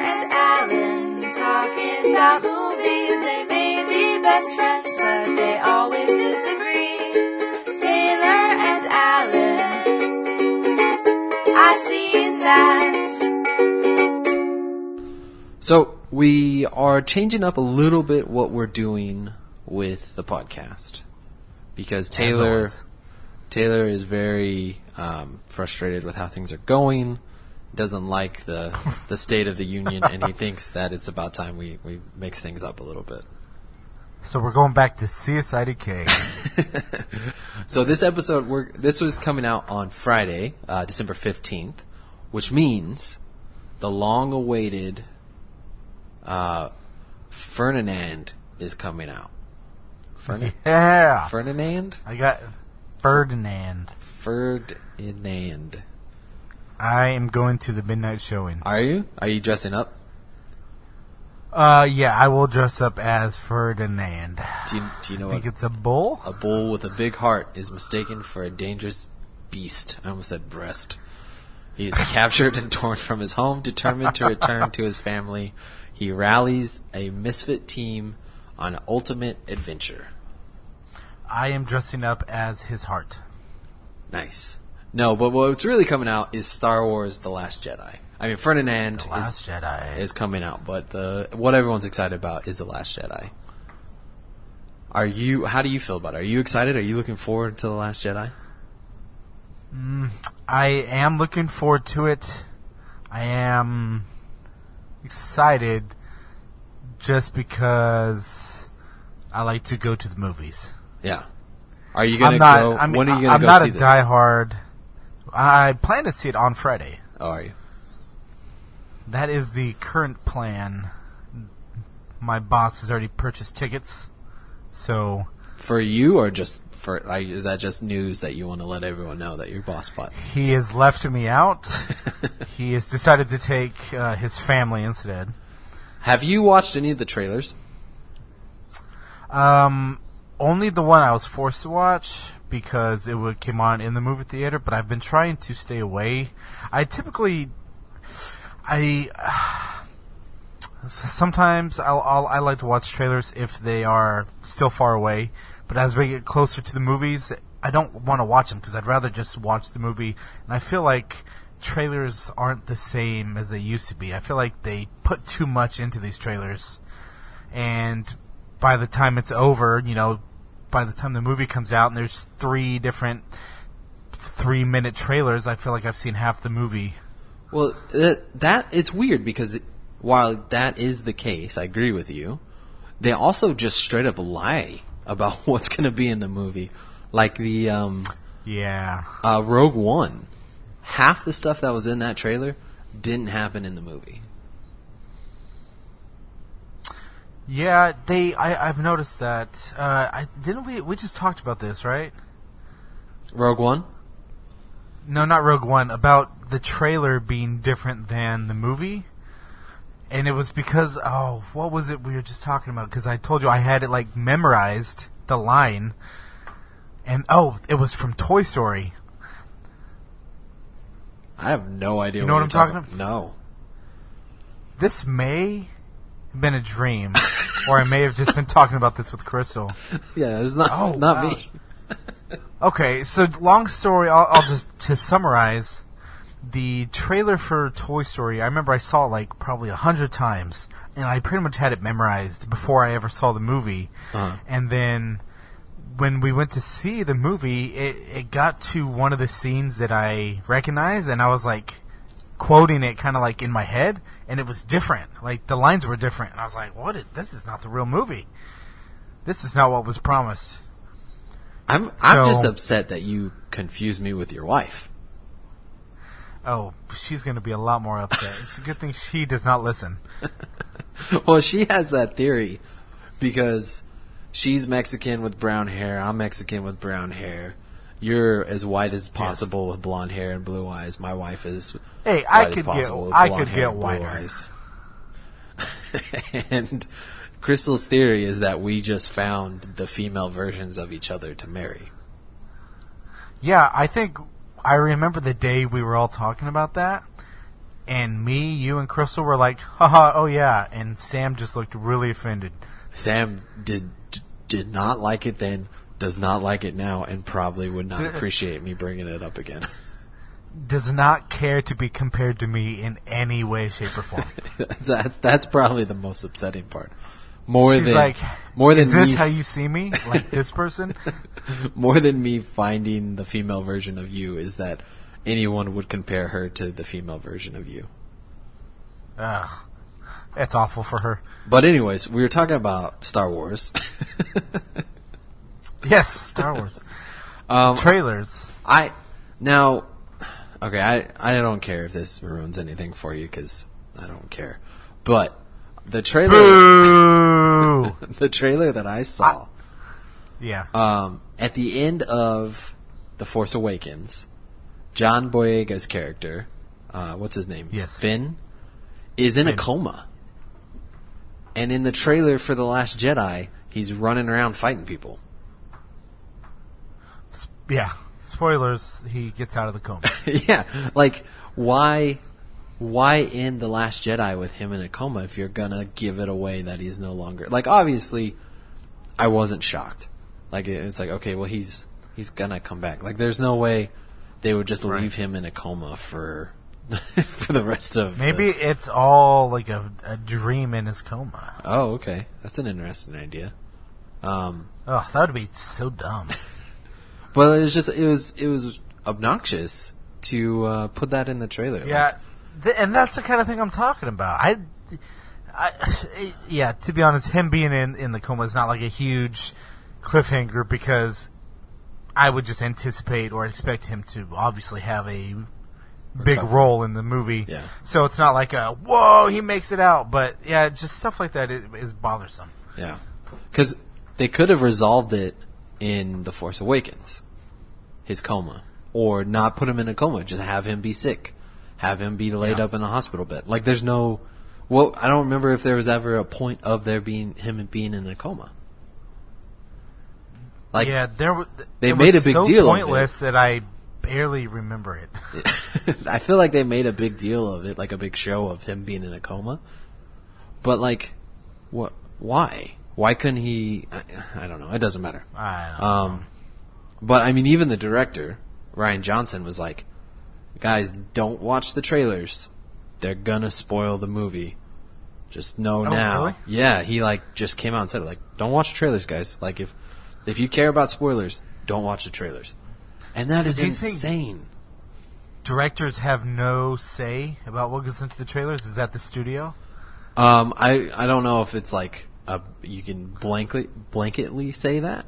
and Alan talking about movies. They may be best friends, but they always disagree. Taylor and Alan, I seen that. So we are changing up a little bit what we're doing with the podcast because Taylor is very frustrated with how things are going. Doesn't like the state of the union, and he thinks that it's about time we mix things up a little bit. So we're going back to CSIDK. So this episode, this was coming out on Friday, December 15th, which means the long-awaited Ferdinand is coming out. Yeah. Ferdinand? I got Ferdinand. Ferdinand. I am going to the midnight showing. Are you? Are you dressing up? Yeah, I will dress up as Ferdinand. Do you know I think it's a bull? A bull with a big heart is mistaken for a dangerous beast. I almost said breast. He is captured and torn from his home, determined to return to his family. He rallies a misfit team on an ultimate adventure. I am dressing up as his heart. Nice. No, but what's really coming out is Star Wars: The Last Jedi. I mean, Ferdinand Jedi is coming out, but what everyone's excited about is The Last Jedi. How do you feel about it? Are you excited? Are you looking forward to The Last Jedi? I am looking forward to it. I am excited just because I like to go to the movies. Yeah. Are you going to go? When are you going to go see this? I'm not a diehard. I plan to see it on Friday. Oh, are you? That is the current plan. My boss has already purchased tickets, so... For you, or just for... is that just news that you want to let everyone know that your boss bought? He has left me out. He has decided to take his family instead. Have you watched any of the trailers? Only the one I was forced to watch because it came on in the movie theater, but I've been trying to stay away. Sometimes I like to watch trailers if they are still far away, but as we get closer to the movies, I don't want to watch them because I'd rather just watch the movie. And I feel like trailers aren't the same as they used to be. I feel like they put too much into these trailers, and by the time it's over, by the time the movie comes out and there's 3 different 3-minute trailers, I feel like I've seen half the movie. Well, it's weird because while that is the case, I agree with you, they also just straight up lie about what's going to be in the movie. Like the Rogue One. Half the stuff that was in that trailer didn't happen in the movie. Yeah, I've noticed that. We just talked about this, right? Rogue One? No, not Rogue One. About the trailer being different than the movie. And it was because, what was it we were just talking about? Because I told you I had it, memorized, the line. And, it was from Toy Story. I have no idea what I'm talking about. No. This may have been a dream, or I may have just been talking about this with Crystal. Yeah, it's not me. Okay, so long story, I'll just, to summarize, the trailer for Toy Story, I remember I saw it probably 100 times, and I pretty much had it memorized before I ever saw the movie. Uh-huh. And then when we went to see the movie, it got to one of the scenes that I recognized, and I was quoting it kind of in my head, and it was different. The lines were different, and I was like, this is not the real movie. This is not what was promised. I'm just upset that you confused me with your wife. Oh, she's going to be a lot more upset. It's a good thing she does not listen. Well, she has that theory because she's Mexican with brown hair. I'm Mexican with brown hair. You're as white as possible with blonde hair and blue eyes. My wife is I could get whiter. And Crystal's theory is that we just found the female versions of each other to marry. Yeah, I remember the day we were all talking about that, And me, you, and Crystal were like, haha, oh yeah. And Sam just looked really offended. Sam did not like it then, does not like it now, and probably would not appreciate me bringing it up again. Does not care to be compared to me in any way, shape, or form. That's probably the most upsetting part. She's like, is this me how you see me? Like this person? More than me finding the female version of you is that anyone would compare her to the female version of you. Ugh. That's awful for her. But anyways, we were talking about Star Wars. Yes, Star Wars. Trailers. I don't care if this ruins anything for you because I don't care. But the trailer, the trailer that I saw, at the end of The Force Awakens, John Boyega's character, what's his name? Yes. Finn, is in a coma. And in the trailer for The Last Jedi, he's running around fighting people. Yeah. Spoilers, he gets out of the coma. Yeah. Like, why end The Last Jedi with him in a coma if you're gonna give it away that he's no longer... Like, obviously, I wasn't shocked. Like, it's like, okay, well, he's gonna come back. Like, there's no way they would just leave him in a coma for the rest of... Maybe it's all like a dream in his coma. Oh, okay. That's an interesting idea. Oh, that would be so dumb. But it was obnoxious to put that in the trailer. Yeah, and that's the kind of thing I'm talking about. To be honest, him being in the coma is not like a huge cliffhanger because I would just anticipate or expect him to obviously have a big role in the movie. Yeah. So it's not like whoa, he makes it out. But yeah, just stuff like that is bothersome. Yeah. Because they could have resolved it in The Force Awakens, his coma. Or not put him in a coma, just have him be sick. Have him be laid up in a hospital bed. Like, there's no... Well, I don't remember if there was ever a point of him being in a coma. Like, yeah, they made a big deal of it. Pointless that I barely remember it. I feel like they made a big deal of it, like a big show of him being in a coma. But, like, what? Why? Why couldn't he... I don't know. It doesn't matter. I don't know. But, I mean, even the director, Ryan Johnson, was like, guys, don't watch the trailers. They're gonna spoil the movie. Just know now. Really? Yeah, he, like, just came out and said, like, don't watch the trailers, guys. Like, if you care about spoilers, don't watch the trailers. And that is insane. Directors have no say about what goes into the trailers? Is that the studio? I don't know if it's like you can blanketly say that,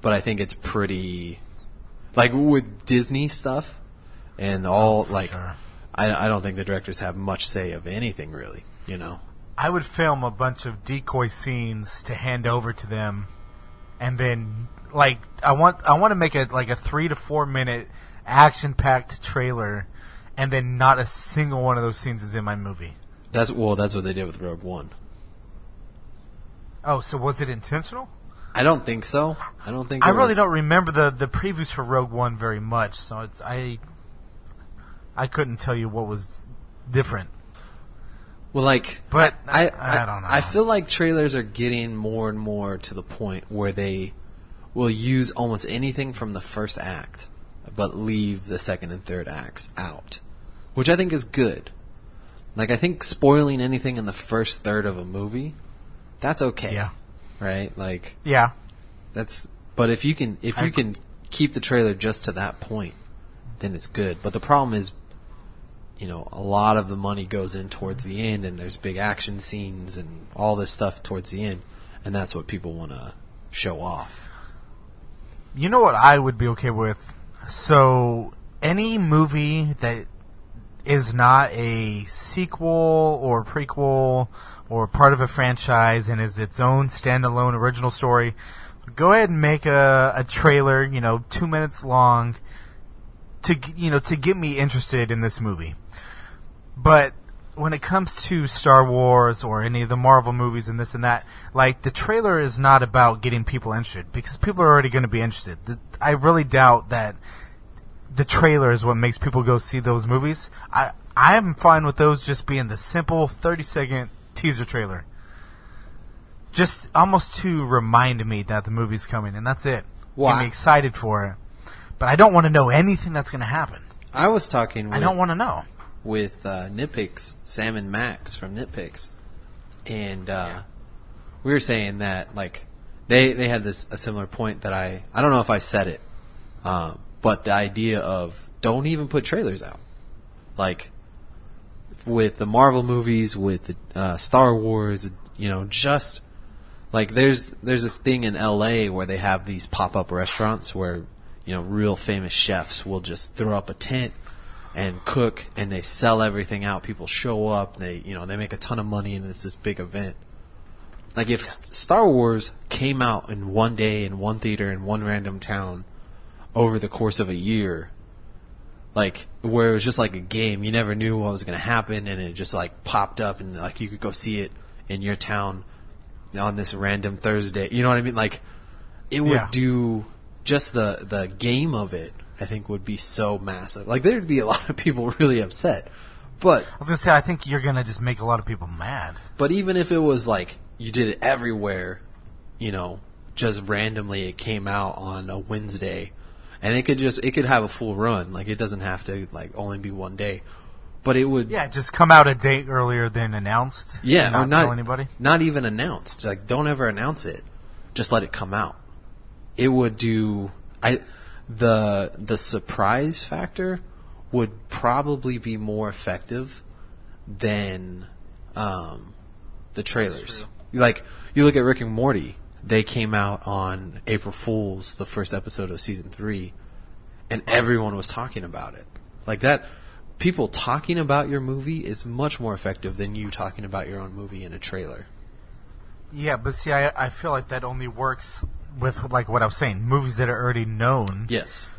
but I think it's pretty like with Disney stuff and all sure. I don't think the directors have much say of anything really, you know. I would film a bunch of decoy scenes to hand over to them, and then like I want to make a 3 to 4 minute action-packed trailer, and then not a single one of those scenes is in my movie. That's what they did with Rogue One. Oh, so was it intentional? I don't think so. I really don't remember the previews for Rogue One very much, so I couldn't tell you what was different. Well, like, but I don't know. I feel like trailers are getting more and more to the point where they will use almost anything from the first act, but leave the second and third acts out, which I think is good. Like, I think spoiling anything in the first third of a movie, that's okay. Yeah. Right? Like, yeah. But if you can keep the trailer just to that point, then it's good. But the problem is, you know, a lot of the money goes in towards the end, and there's big action scenes and all this stuff towards the end, and that's what people want to show off. You know what I would be okay with? So, any movie that is not a sequel or prequel or part of a franchise and is its own standalone original story, go ahead and make a trailer, 2 minutes long, to get me interested in this movie. But when it comes to Star Wars or any of the Marvel movies and this and that, like, the trailer is not about getting people interested, because people are already going to be interested. I really doubt that the trailer is what makes people go see those movies. I'm fine with those just being the simple 30-second teaser trailer. Just almost to remind me that the movie's coming, and that's it. Why? Get me excited for it. But I don't want to know anything that's going to happen. I was talking I don't want to know. with Nitpicks, Sam and Max from Nitpicks, and we were saying that like they had a similar point that I don't know if I said it, but the idea of don't even put trailers out, like with the Marvel movies, with the Star Wars, just like there's this thing in LA where they have these pop-up restaurants where real famous chefs will just throw up a tent and cook, and they sell everything out. People show up, they make a ton of money, and it's this big event. Like if Star Wars came out in one day in one theater in one random town over the course of a year, like where it was just like a game, you never knew what was going to happen, and it just like popped up, and like you could go see it in your town on this random Thursday. You know what I mean? Like it would do just the game of it. I think would be so massive. Like there'd be a lot of people really upset. But I was gonna say I think you're gonna just make a lot of people mad. But even if it was like you did it everywhere, just randomly it came out on a Wednesday, and it could have a full run. Like it doesn't have to like only be one day. But it would just come out a date earlier than announced. Yeah, and not tell anybody. Not even announced. Like don't ever announce it. Just let it come out. It would do the surprise factor would probably be more effective than the trailers. Like you look at Rick and Morty, they came out on April Fool's, the first episode of season 3, and everyone was talking about it. Like that, people talking about your movie is much more effective than you talking about your own movie in a trailer. Yeah, but see, I feel like that only works with like what I was saying, movies that are already known. Yes.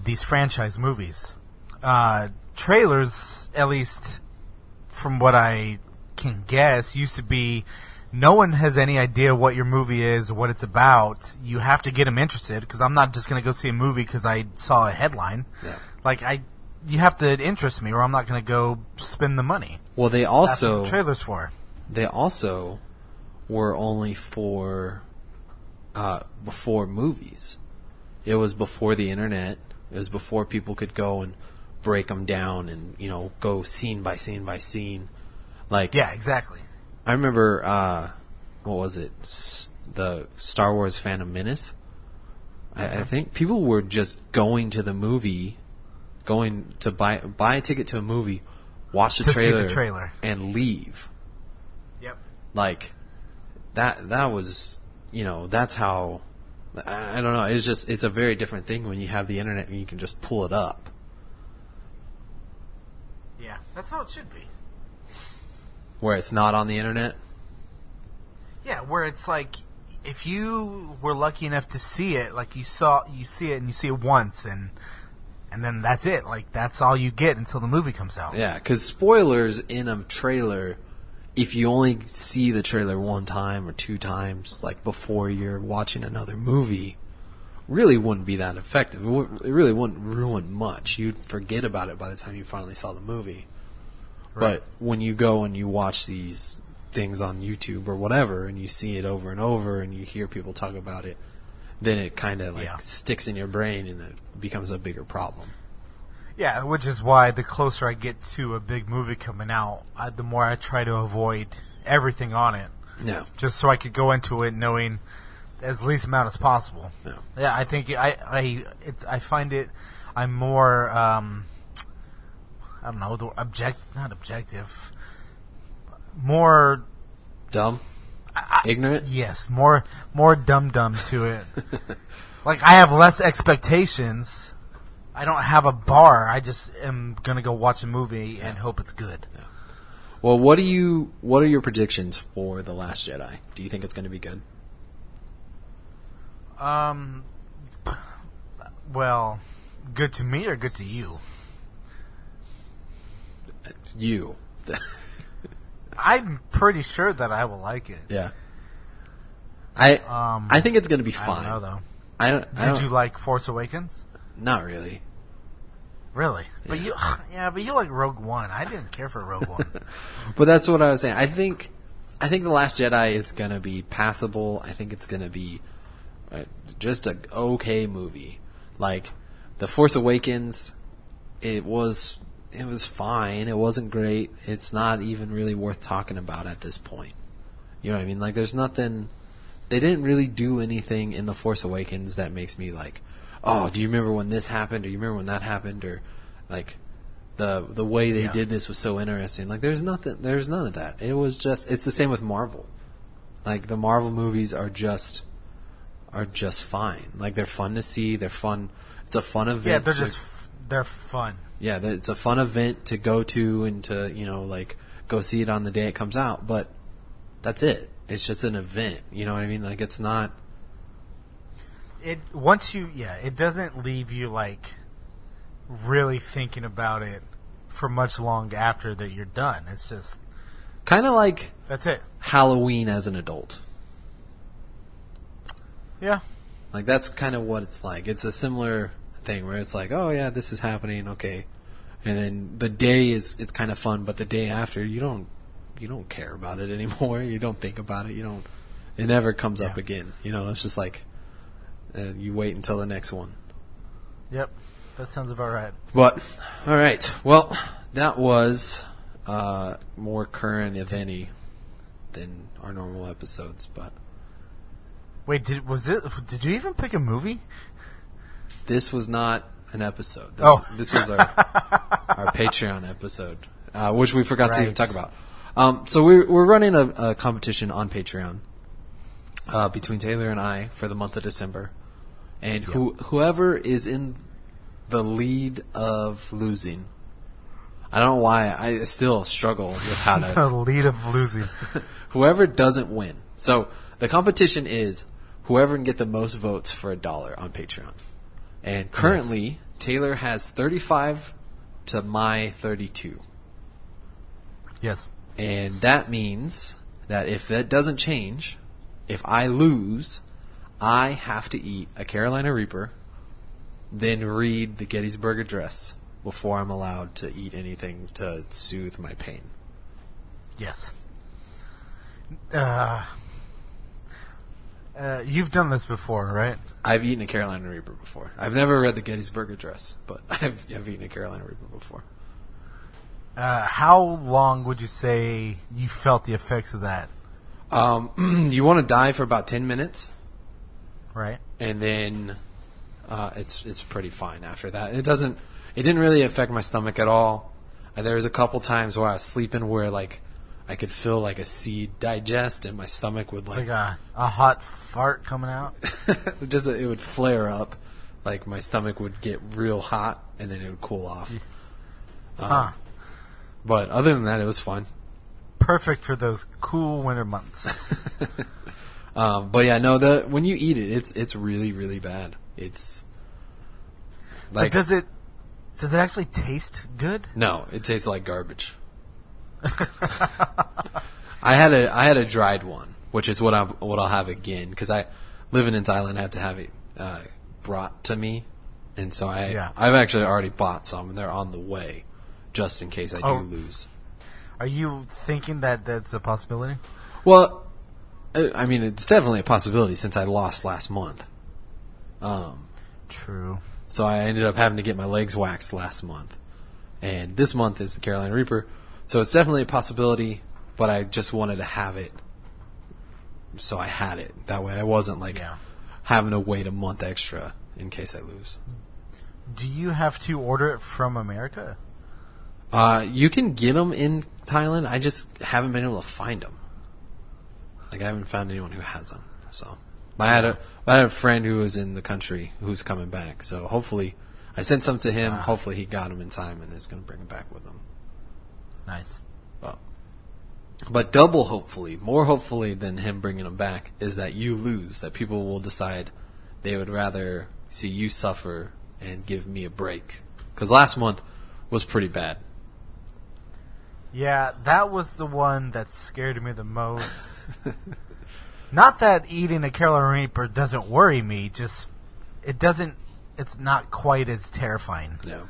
These franchise movies. Trailers, at least from what I can guess, used to be no one has any idea what your movie is, what it's about. You have to get them interested, because I'm not just going to go see a movie because I saw a headline. Yeah. Like, you have to interest me, or I'm not going to go spend the money. Well, That's what the trailer's for. They also were only for before movies. It was before the internet. It was before people could go and break them down and go scene by scene by scene. Like yeah, exactly. I remember what was it? The Star Wars Phantom Menace. I think people were just going to the movie, going to buy a ticket to a movie, watch the trailer, and leave. Yep. Like that was that's how. I don't know. It's a very different thing when you have the internet and you can just pull it up. Yeah, that's how it should be. Where it's not on the internet? Yeah, where it's like if you were lucky enough to see it, like you see it and you see it once and then that's it. Like that's all you get until the movie comes out. Yeah, because spoilers in a trailer, if you only see the trailer one time or two times, like before you're watching another movie, really wouldn't be that effective. It really wouldn't ruin much. You'd forget about it by the time you finally saw the movie. Right. But when you go and you watch these things on YouTube or whatever, and you see it over and over, and you hear people talk about it, then it kind of sticks in your brain, and it becomes a bigger problem. Yeah, which is why the closer I get to a big movie coming out, the more I try to avoid everything on it. Yeah. Just so I could go into it knowing as least amount as possible. Yeah. Yeah, I think I find it. I'm more. I don't know. Not objective. More dumb. Ignorant. Yes, more dumb to it. Like I have less expectations. I don't have a bar. I just am gonna go watch a movie and hope it's good. Yeah. Well, what are your predictions for The Last Jedi? Do you think it's gonna be good? Well, good to me or good to you? You. I'm pretty sure that I will like it. Yeah. I think it's gonna be fine. I don't know though. Did you like Force Awakens? Not really. Really? But you like Rogue One. I didn't care for Rogue One. But that's what I was saying. I think The Last Jedi is gonna be passable. I think it's gonna be just a okay movie. Like The Force Awakens, it was fine. It wasn't great. It's not even really worth talking about at this point. You know what I mean? Like, there's nothing. They didn't really do anything in The Force Awakens that makes me like, oh, do you remember when this happened? Or do you remember when that happened? Or like the way they did this was so interesting. Like, there's none of that. It was just. It's the same with Marvel. Like, the Marvel movies are just fine. Like, they're fun to see. They're fun. It's a fun event. Yeah, they're fun. Yeah, it's a fun event to go to and to, like, go see it on the day it comes out. But that's it. It's just an event. You know what I mean? Like, it's not. It doesn't leave you, like, really thinking about it for much long after that you're done. It's just kind of like that's it. Halloween as an adult. Yeah. Like, that's kind of what it's like. It's a similar thing where it's like, oh yeah, this is happening, okay. And then the day it's kind of fun, but the day after you don't care about it anymore. You don't think about it. It never comes up again. It's just like you wait until the next one. Yep. That sounds about right. But all right. Well, that was more current event-y than our normal episodes, but wait, did you even pick a movie? This was not an episode. This was our Patreon episode, which we forgot to even talk about. So we're running a competition on Patreon between Taylor and I for the month of December, and whoever is in the lead of losing. I don't know why I still struggle with how to the lead of losing. Whoever doesn't win. So the competition is whoever can get the most votes for $1 on Patreon. And currently, Taylor has 35 to my 32. Yes. And that means that if that doesn't change, if I lose, I have to eat a Carolina Reaper, then read the Gettysburg Address before I'm allowed to eat anything to soothe my pain. Yes. You've done this before, right? I've eaten a Carolina Reaper before. I've never read the Gettysburg Address, but I've eaten a Carolina Reaper before. How long would you say you felt the effects of that? You want to die for about 10 minutes. Right. And then it's pretty fine after that. It didn't really affect my stomach at all. There was a couple times where I was sleeping where, like, I could feel like a seed digest and my stomach would like a hot fart coming out. It would flare up, like my stomach would get real hot and then it would cool off. But other than that, it was fun. Perfect for those cool winter months. But yeah, no, when you eat it, it's really, really bad. It's like, but does it actually taste good? No, it tastes like garbage. I had a dried one, which is what I'll have again, because living in Thailand, I have to have it brought to me, and so I've actually already bought some, and they're on the way, just in case I do lose. Are you thinking that that's a possibility? Well, I mean, it's definitely a possibility since I lost last month. True. So I ended up having to get my legs waxed last month, and this month is the Carolina Reaper. So it's definitely a possibility, but I just wanted to have it, so I had it. That way I wasn't like having to wait a month extra in case I lose. Do you have to order it from America? You can get them in Thailand. I just haven't been able to find them. Like, I haven't found anyone who has them. So I had a friend who was in the country who's coming back. So hopefully, I sent some to him. Hopefully he got them in time and is going to bring them back with him. Nice. But double hopefully, more hopefully than him bringing them back, is that you lose, that people will decide they would rather see you suffer and give me a break. Because last month was pretty bad. Yeah, that was the one that scared me the most. Not that eating a Carolina Reaper doesn't worry me, just it's not quite as terrifying. Yeah.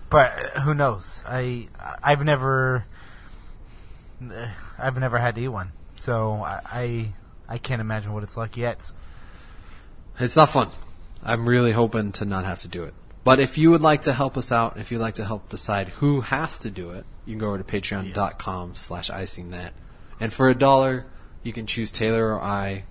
But who knows? I've never had to eat one, so I can't imagine what it's like yet. It's not fun. I'm really hoping to not have to do it. But if you would like to help us out, if you'd like to help decide who has to do it, you can go over to patreon.com/icingnet. And for $1, you can choose Taylor or I